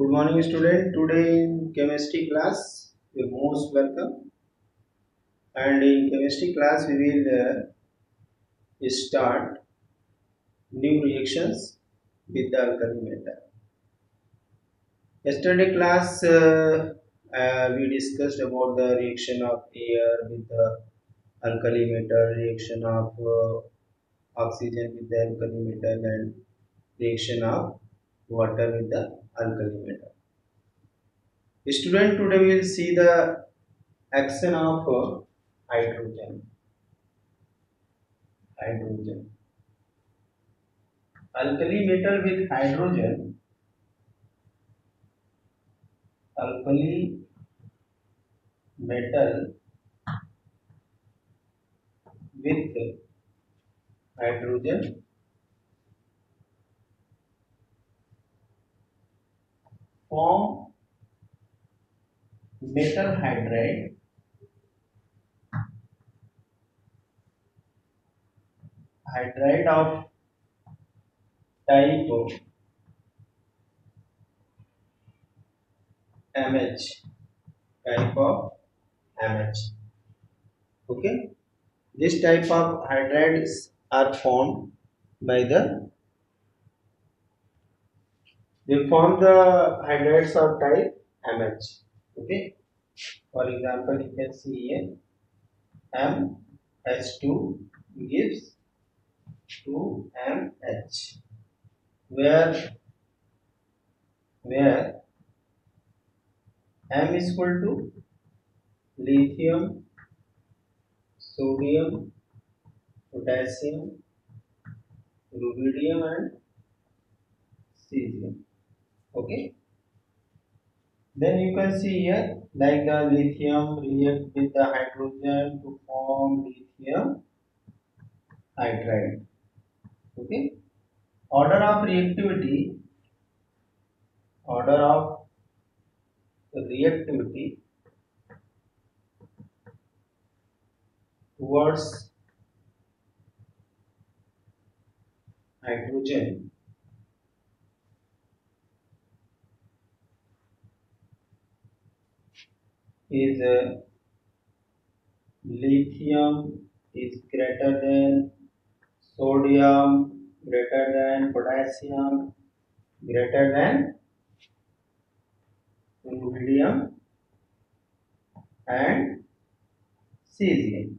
Good morning, student. Today in chemistry class, you're most welcome. And in chemistry class, we will start new reactions with the alkali metal. Yesterday class, we discussed about the reaction of air with the alkali metal, reaction of oxygen with the alkali metal, and reaction of water with the alkali metal. Student, today we will see the action of hydrogen. Hydrogen. Alkali metal with hydrogen. Alkali metal with hydrogen form metal hydride. Hydride of type MH. Type of MH. Okay. This type of hydrides are formed by the they form the hydrides of type MH. Okay. For example, you can see here MH2 gives 2MH, where M is equal to lithium, sodium, potassium, rubidium and cesium. Okay. Then you can see here like the lithium react with the hydrogen to form lithium hydride. Okay. Order of reactivity. Order of reactivity towards hydrogen is lithium is greater than sodium, greater than potassium, greater than rubidium and cesium.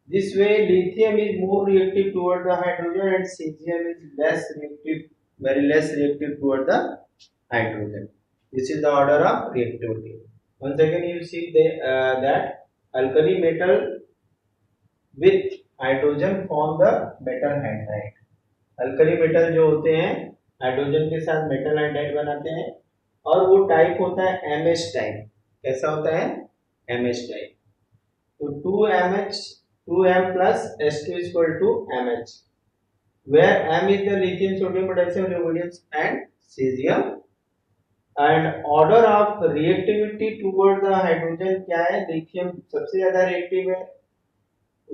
This way, lithium is more reactive toward the hydrogen and cesium is less reactive, very less reactive toward the hydrogen. This is the order of reactivity. Once again, you see that alkali metal with hydrogen form the metal hydride. Alkali metal जो होते हैं hydrogen के साथ metal hydride बनाते हैं और वो type होता है एमएच टाइप. कैसा होता है? MH type. तो 2mh 2m plus s2 is equal to mh, where m is the lithium, sodium, potassium, rubidium and cesium. And order of reactivity toward the hydrogen क्या है? लिथियम सबसे ज्यादा रिएक्टिव है,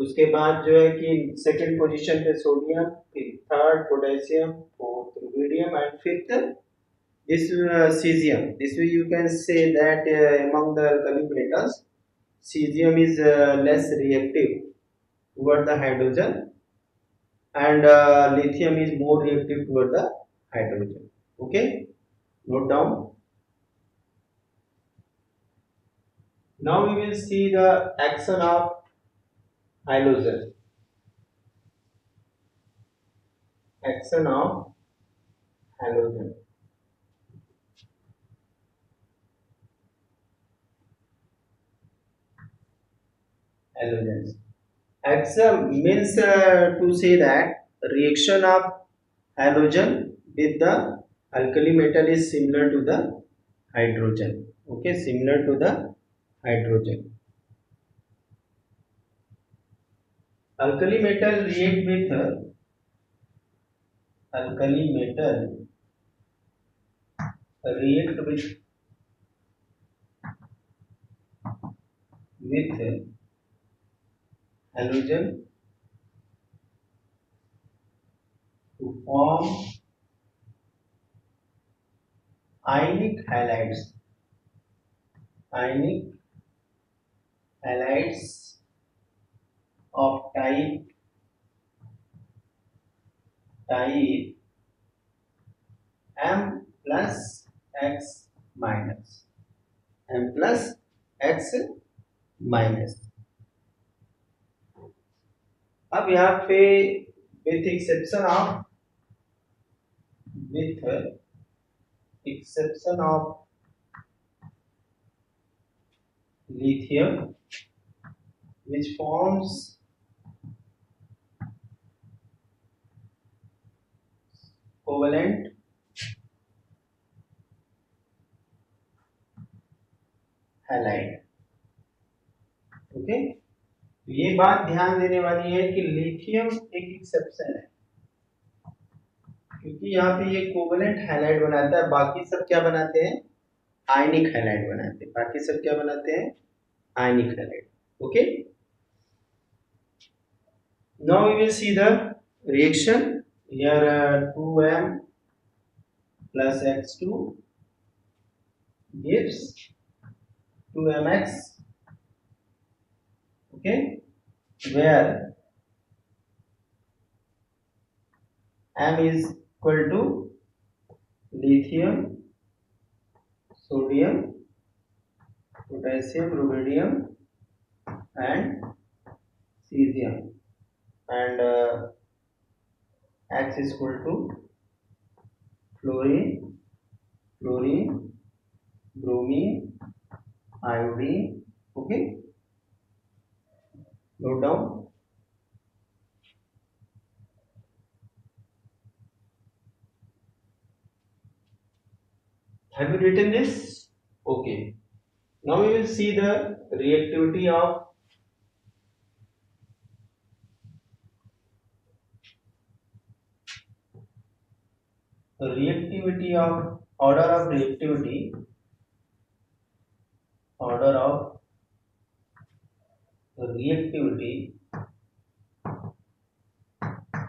उसके बाद जो है कि सेकंड पोजीशन पे सोडियम, फिर third potassium, fourth rubidium and fifth this cesium. This way you can say that among the alkali metals cesium is less reactive toward the hydrogen and lithium is more reactive toward the hydrogen. Okay, note down. Now we will see the action of halogen. Action of halogen. Halogens. Action means to say that reaction of halogen with the alkali metal is similar to the hydrogen. Okay, similar to the hydrogen. Alkali metal react with alkali metal react with halogen to form ionic halides of type m plus x minus m plus x minus. अब यहाँ पे with exception of lithium which forms covalent halide। Okay, ये बात ध्यान देने वाली है कि लिथियम एक एक्सेप्शन है, क्योंकि यहाँ पे ये कोवेलेंट हैलाइड बनाता है, बाकी सब क्या बनाते हैं, आयनिक हैलाइड बनाते हैं, बाकी सब क्या बनाते हैं, ionic halide. Okay, now we will see the reaction here 2m plus x2 gives 2mx, okay, where m is equal to lithium, sodium, potassium, rubidium and cesium, and x is equal to fluorine, bromine, iodine। okay, note down। Have you written this? Okay, now we will see the reactivity of order of reactivity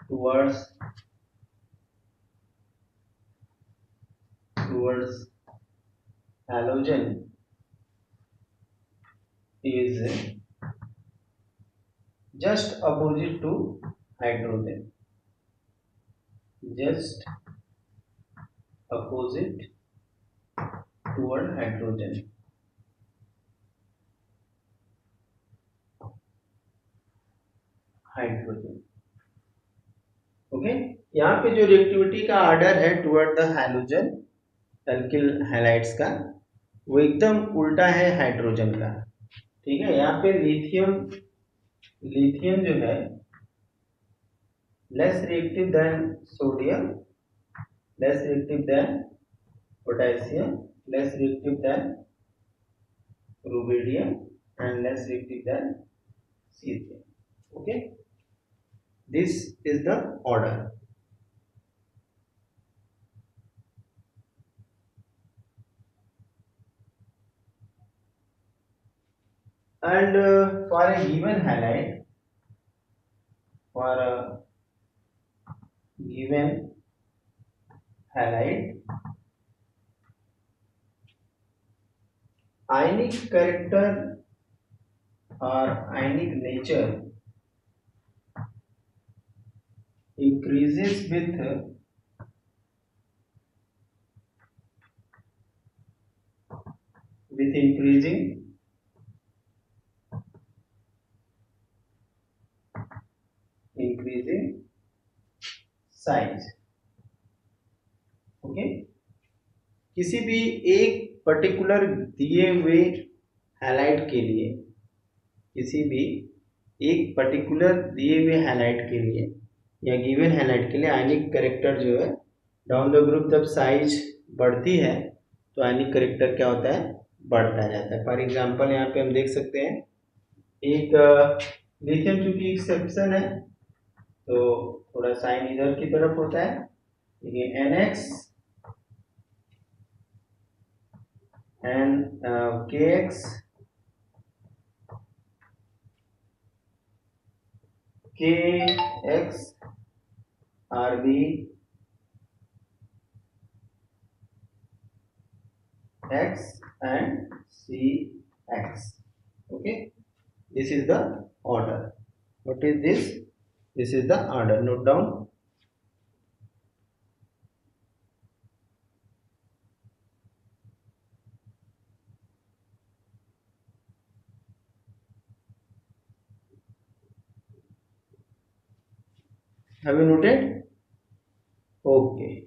towards halogen is just opposite to hydrogen, just opposite toward hydrogen। Okay, यहाँ पे जो reactivity का order है toward the halogen alkyl halides का, वो एकदम उल्टा है हाइड्रोजन का। ठीक है, यहाँ पे लिथियम जो है less reactive than sodium, less reactive than potassium, less reactive than rubidium and less reactive than cesium। okay, this is the order। and for a given halide, ionic character or ionic nature increases with increasing size। Okay, किसी भी एक particular दिए हुए halide के लिए, किसी भी एक पर्टिकुलर दिए हुए हैलाइड के लिए या गिवन हैलाइड के लिए आयनिक कैरेक्टर जो है डाउन द ग्रुप जब साइज बढ़ती है तो आयनिक कैरेक्टर क्या होता है, बढ़ता जाता है। फॉर एग्जांपल यहाँ पे हम देख सकते हैं एक लिथियम चूंकि एक्सेप्शन है तो थोड़ा साइन इधर की तरफ होता है, देखिए NX and KX, RB X and CX. Okay, this is the order. What is this? This is the order. Note down. Have you noted? Okay.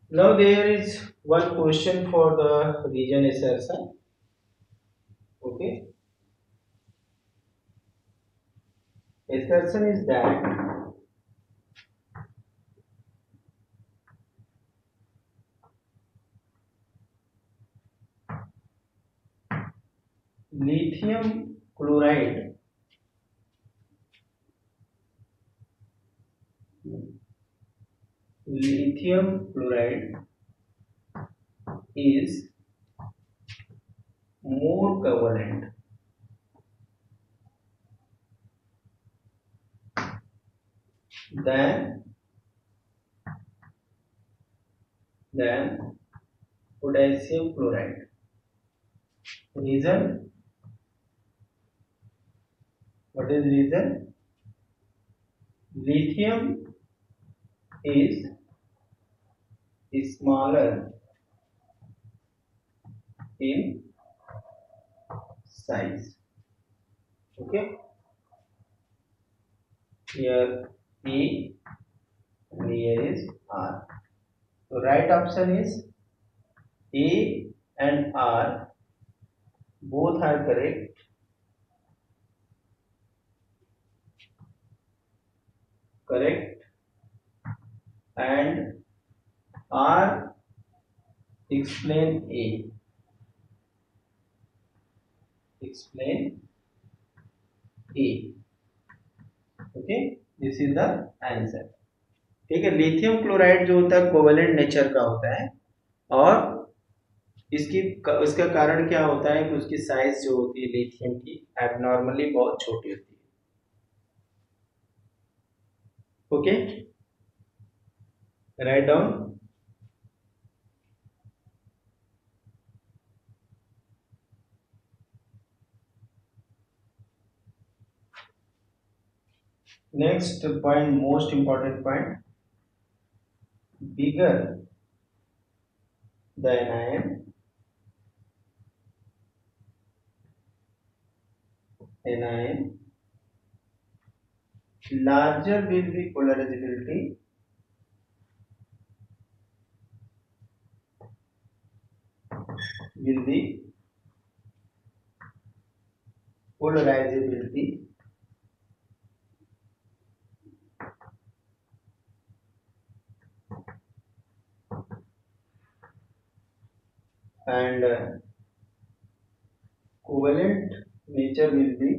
Now there is one question for the region assertion. Okay. Assertion is that lithium chloride lithium chloride is more covalent than than potassium chloride. Reason? What is reason? Lithium is smaller in size. Okay. Here E and here is R. So right option is A and R. Both are correct. Correct. And R explain A. Explain A. Okay. This is the answer. ठीक है. Lithium chloride जो होता है covalent nature का होता है और इसकी इसका कारण क्या होता है कि उसकी साइज जो होती है लिथियम की एबनॉर्मली बहुत छोटी होती है. Okay. Write down. Next point, most important point, bigger the anion, larger will be polarizability, will be polarizability, and covalent nature will be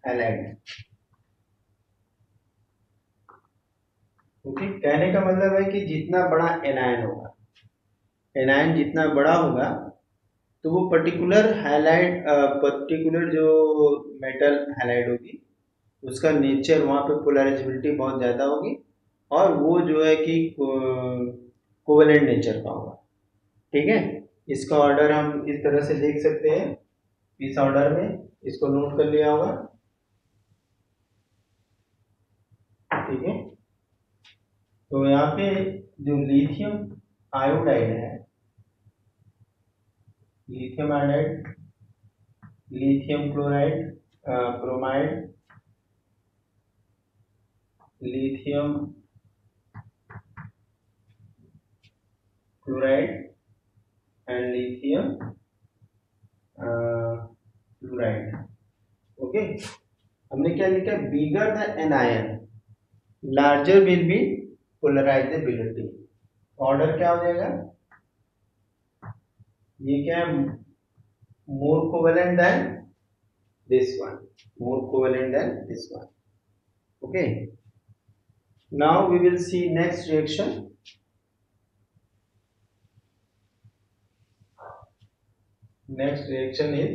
halide. Okay. कहने का मतलब है कि जितना बड़ा एनायन होगा, एनायन जितना बड़ा होगा तो वो पर्टिकुलर हैलाइड, पर्टिकुलर जो मेटल हैलाइड होगी उसका नेचर वहाँ पे पोलराइजेबिलिटी बहुत ज़्यादा होगी और वो जो है कि कोवेलेंट नेचर का होगा. ठीक है. इसका ऑर्डर हम इस तरह से देख सकते हैं. इस ऑर्डर में इसको नोट कर लिया होगा. ठीक है. तो यहाँ पे जो लिथियम आयोडाइड है, lithium iodide, lithium chloride, bromide, lithium chloride and lithium fluoride. Okay. हमने क्या लिखा? Bigger the anion larger will be polarisability. Order क्या हो जाएगा? ये क्या है? More covalent than this one, more covalent than this one. Okay. Now we will see next reaction. Next reaction is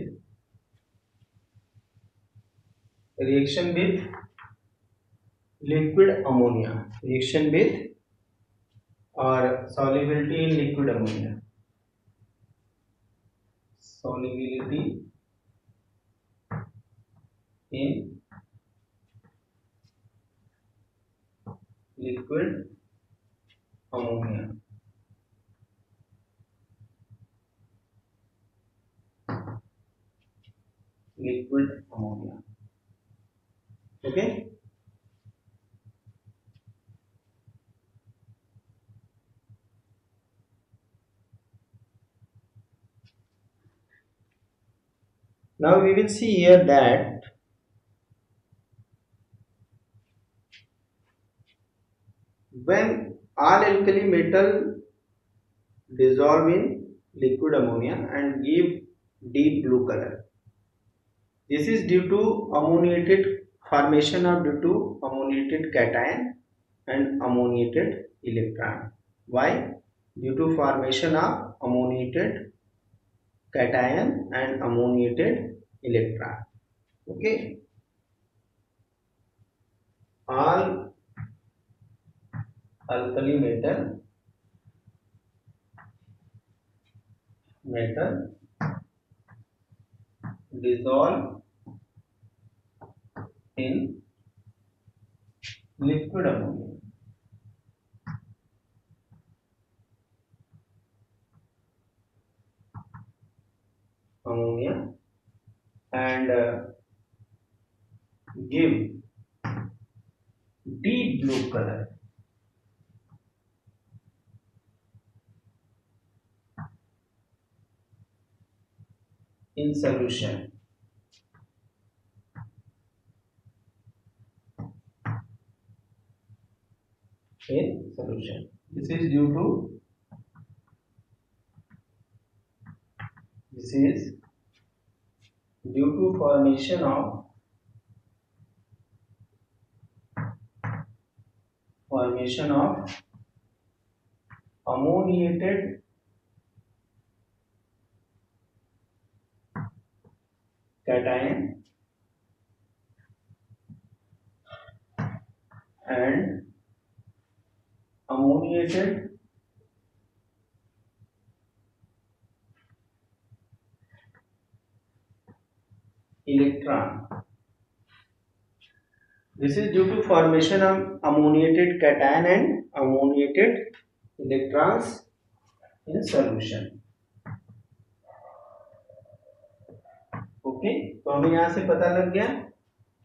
reaction with liquid ammonia, reaction with or solubility in liquid ammonia, solubility in liquid ammonia. Liquid ammonia. Okay. Now we will see here that when all alkali metal dissolve in liquid ammonia and give deep blue color, this is due to ammoniated formation or due to ammoniated cation and ammoniated electron. Why? Due to formation of ammoniated cation and ammoniated electron. Okay. All alkali metal dissolve in liquid ammonia and give deep blue color in solution. In solution. This is due to formation of ammoniated cation and ammoniated electron. This is due to formation of ammoniated cation and ammoniated electrons in solution. Okay, तो हमें यहाँ से पता लग गया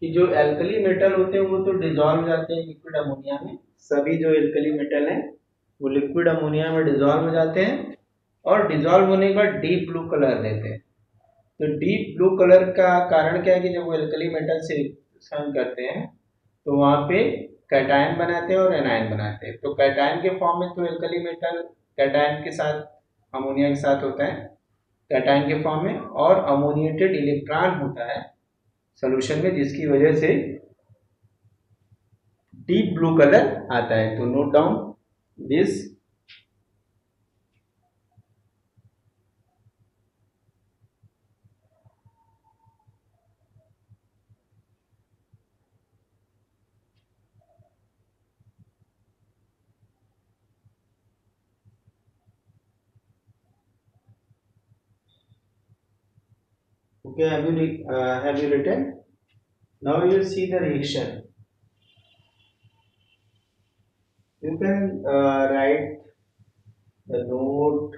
कि जो alkali metal होते हैं वो तो डिसॉल्व जाते हैं लिक्विड अमोनिया में। सभी जो एल्कली मेटल हैं वो लिक्विड अमोनिया में डिसॉल्व हो जाते हैं और डिसॉल्व होने के बाद डीप ब्लू कलर लेते हैं। तो डीप ब्लू कलर का कारण क्या है कि जब वो एल्कली मेटल से रिएक्शन करते हैं तो वहाँ पे कैटायन बनाते हैं और एनायन बनाते हैं। तो कैटायन के फॉर्म में तो एल्कली मेटल कैटायन के साथ अमोनिया के साथ होता है कैटायन के फॉर्म में, और अमोनिएटेड इलेक्ट्रॉन होता है सॉल्यूशन में, जिसकी वजह से डीप ब्लू कलर आता है। तो note down this. Okay, have you written? Now you will see the reaction. You can write the note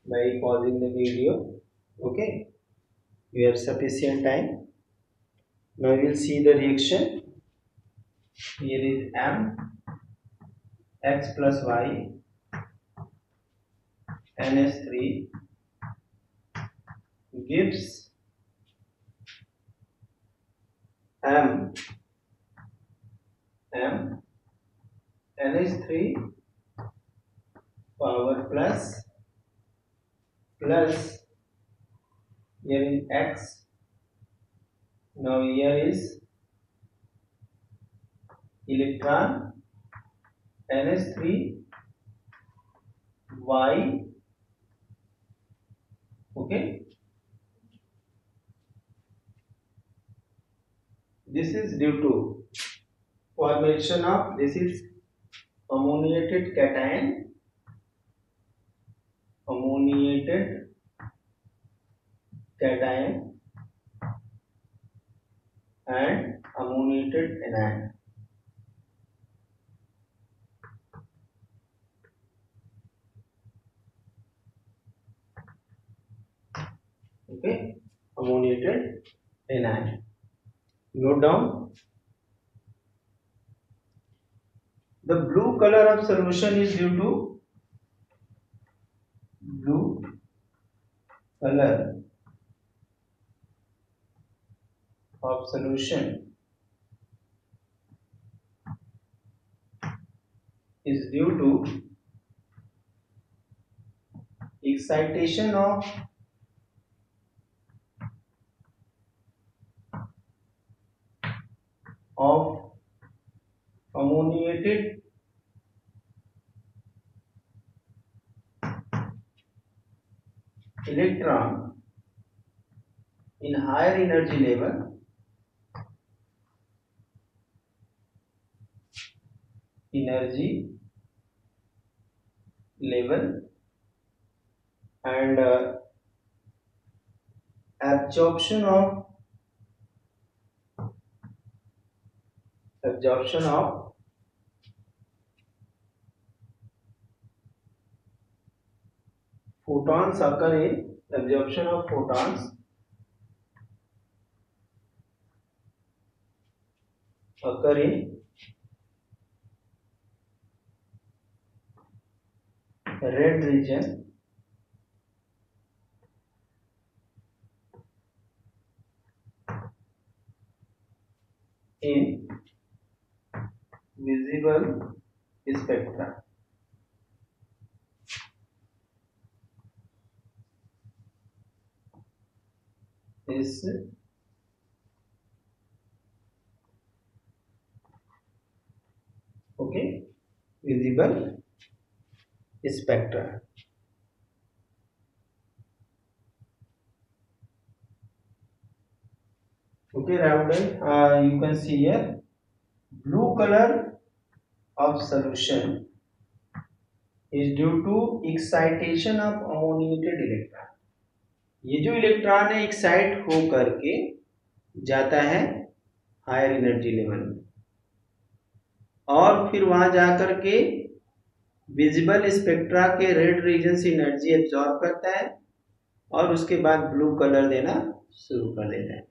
by pausing the video. Okay, you have sufficient time. Now you will see the reaction. Here is M, X plus Y, NH3 gives M NH3 power plus here is X. Now here is electron NH3 Y. Okay, This is due to formation of, this is ammoniated cation, ammoniated cation and ammoniated anion. Okay, ammoniated anion. Note down. The blue color of solution is due to blue color of solution is due to excitation of ammoniated electron in higher energy level and absorption of photons occur in absorption of photons occur in red region in visible spectra. Is okay, visible spectra. Okay, Rahul, you can see here blue color of solution is due to excitation of ammoniated electron. ये जो electron है excite हो करके जाता है higher energy level में और फिर वहां जाकर के विजिबल स्पेक्ट्रा के रेड रीजन से एनर्जी एब्जॉर्ब करता है और उसके बाद ब्लू कलर देना शुरू कर देता है।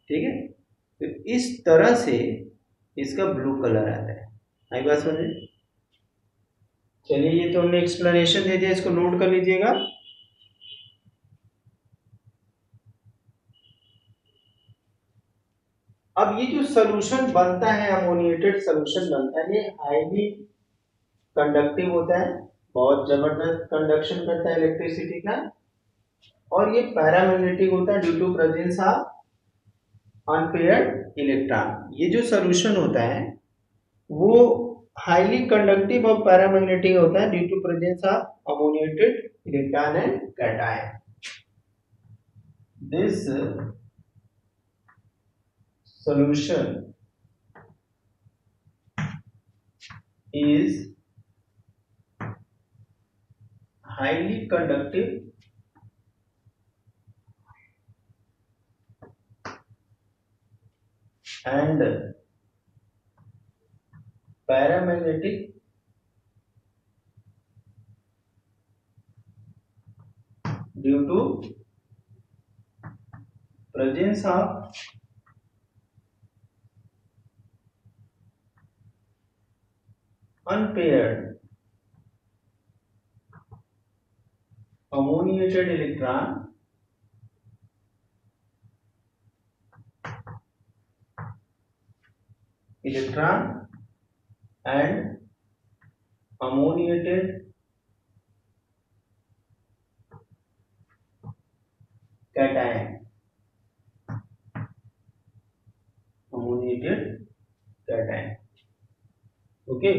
ठीक है, तो इस तरह से इसका ब्लू कलर आता है। आई बात समझे? चलिए, ये तो हमने एक्सप्लेनेशन दे दिया, इसको नोट कर लीजिएगा। अब ये जो सोल्यूशन बनता है, अमोनिएटेड सोल्यूशन बनता है, ये हाईली कंडक्टिव होता है, बहुत जबरदस्त कंडक्शन करता है इलेक्ट्रिसिटी का, और ये पैरामैग्नेटिक होता है due to presence of unpaired electron. ये जो सोल्यूशन होता है वो हाईली कंडक्टिव और पैरामैग्नेटिक होता है due to presence of ammoniated electron and cation. This solution is highly conductive and paramagnetic due to presence of unpaired ammoniated electron and ammoniated cation, okay.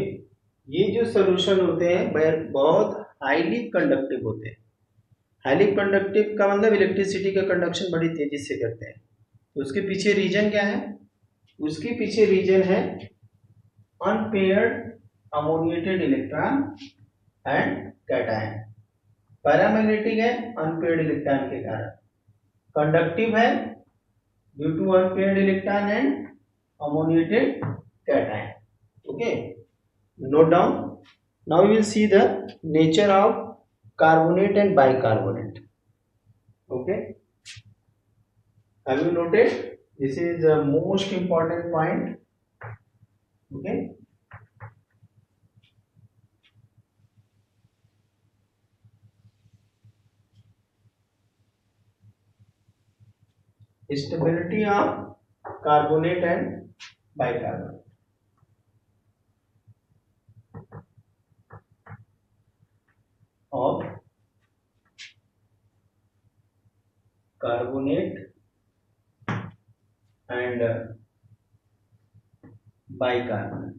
ये जो सोल्यूशन होते हैं बहुत हाईली कंडक्टिव होते हैं। हाईली कंडक्टिव का मतलब electricity का कंडक्शन बड़ी तेजी से करते हैं। तो उसके पीछे रीजन क्या है? उसके पीछे रीजन है unpaired ammoniated electron and cation. Paramagnetic है अनपेयर्ड इलेक्ट्रॉन के कारण, कंडक्टिव है due to unpaired electron and ammoniated cation. Okay, note down. Now we will see the nature of carbonate and bicarbonate. Okay, have you noted? This is the most important point. Okay, stability of carbonate and bicarbonate. Of carbonate and bicarbonate.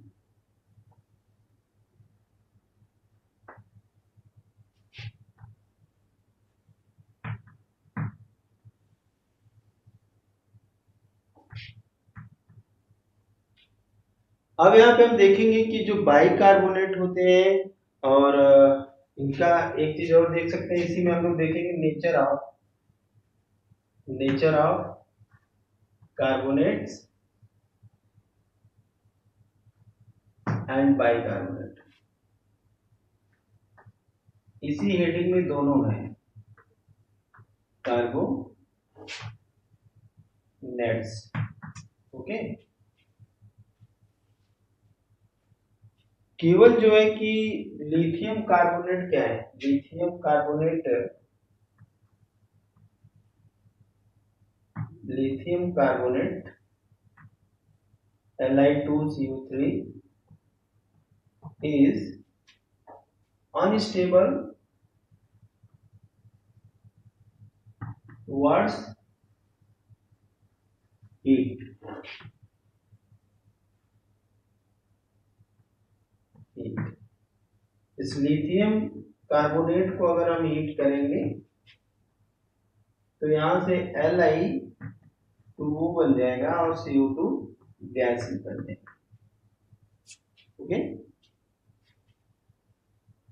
अब यहाँ पे हम देखेंगे कि जो bicarbonate होते हैं और इनका एक चीज और देख सकते हैं, इसी में हम लोग देखेंगे nature of carbonates and bicarbonate. इसी हेडिंग में दोनों है, कार्बोनेट्स। ओके, केवल जो है कि लिथियम कार्बोनेट क्या है, lithium carbonate Li2CO3 is unstable towards heat। इस लिथियम कार्बोनेट को अगर हम हीट करेंगे तो यहां से Li2O बन जाएगा और CO2 गैस बन जाएगा। Okay,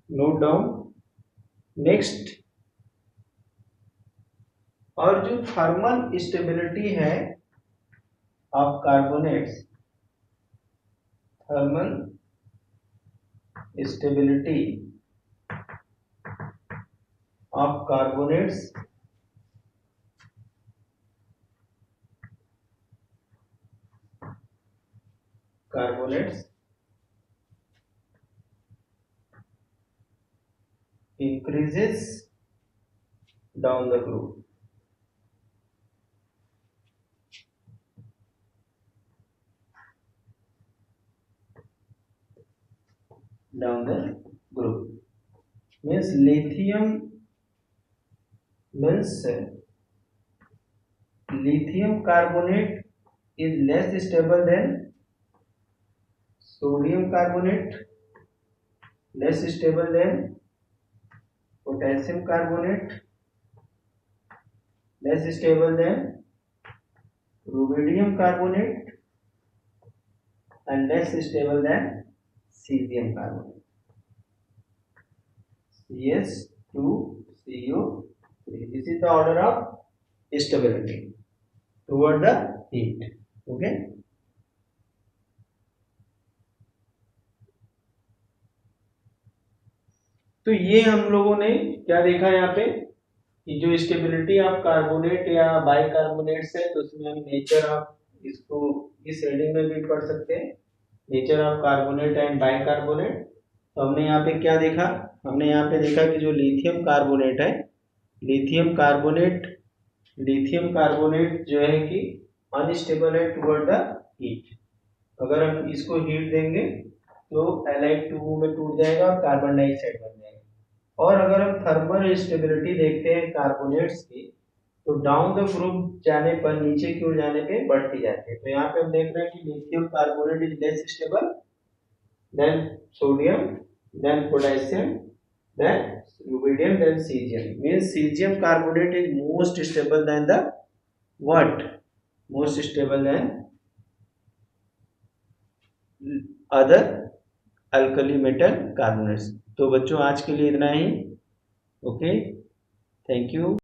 note down. नेक्स्ट, और जो थर्मल स्टेबिलिटी है of carbonates, thermal stability of carbonates increases down the group। Down the group means lithium carbonate is less stable than sodium carbonate, less stable than potassium carbonate, less stable than rubidium carbonate, and less stable than cesium carbonate। CS2CO3, this is the order of stability toward the heat। okay, तो ये हम लोगों ने क्या देखा यहाँ पे कि जो स्टेबिलिटी ऑफ कार्बोनेट या बाइकार्बोनेट्स है, तो उसमें हम नेचर ऑफ, इसको इस हेडिंग में भी पढ़ सकते हैं, nature of carbonate and bicarbonate. तो हमने यहाँ पे क्या देखा, हमने यहाँ पे देखा कि जो लिथियम कार्बोनेट है, लिथियम कार्बोनेट जो है कि अनस्टेबल है टुवर्ड द हीट। अगर हम इसको हीट देंगे तो Li2O में टूट जाएगा और कार्बन डाइऑक्साइड बन जाएगा। और अगर हम थर्मल स्टेबिलिटी देखते हैं कार्बोनेट्स की, तो डाउन द ग्रुप जाने पर, नीचे की ओर जाने पे बढ़ती जाती है। तो यहाँ पे हम देख रहे हैं कि lithium carbonate is less stable than sodium, then potassium, then rubidium, then cesium। means cesium carbonate is most stable than the what? Most stable than other alkali metal carbonates. तो बच्चों आज के लिए इतना ही। Okay, thank you.